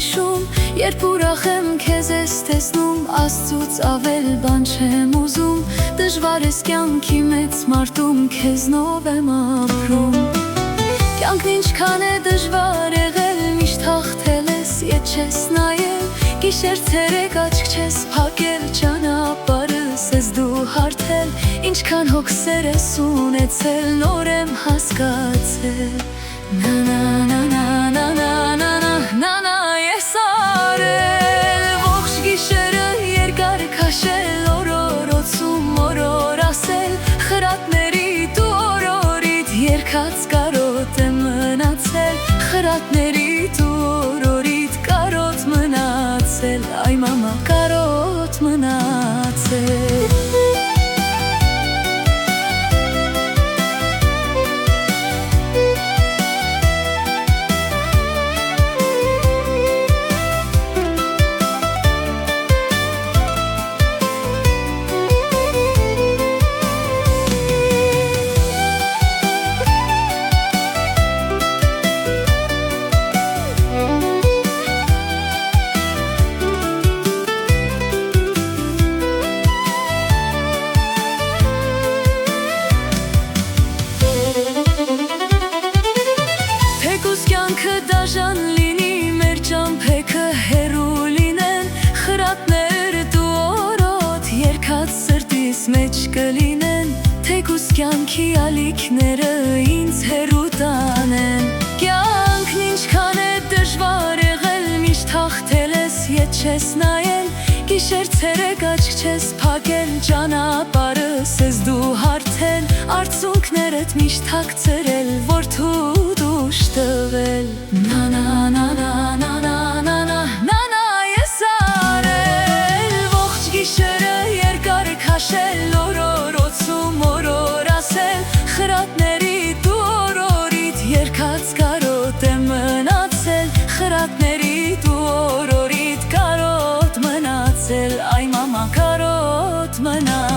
հիշում, երբ ուրախ եմ քեզ ես տեսնում, Աստծուց ավել բան չեմ ուզում, դժվար ես կյանքի մեծ մարդում, քեզնով եմ ապրում։ Կյանքն ինչքան է դժվար եղել, միշտ հաղթել ես, ետ չես նայել, գիշեր ցերեկ աչք չես փակել, ճանապարհս ես դու հարթել, ինչքան հոգսեր ես ունեցել, նոր եմ հասկացել։ Նա ես արել, ողջ գիշերը երկար քաշել, օրորոցում օրոր ասել, խրատներիդ ու օրորիդ երգած կարոտ եմ մնացել, խրատներիդ ու օրորիդ կարոտ մնացել, այ մամա կարոտ մնացել։ Դաժան լինի, մեր ճամփեքը հեռու լինեն, խրատներ դու օրոտ երգած սրտիս մեջ կլինեն, թեկուզ կյանքի ալիքները ինձ հեռու տանեն։ Կյանքն ինչքան է դժվար եղել, միշտ հաղթել ես, ետ չես նայել, գիշեր ցերեկ աչք չես փակել, ճանապարհս ես դու հարթել, արցունքներդ միշտ հագցրել, որդու դուշ տվել։ Նա ես արել, ողջ գիշերը երկար քաշել, օրորոցում օրոր ասել, խրատներիդ ու օրորիդ երգած կարոտ եմ մնացել, խրատներիդ ու օրորիդ կարոտ մնացել, այ մամա կարոտ մնացել։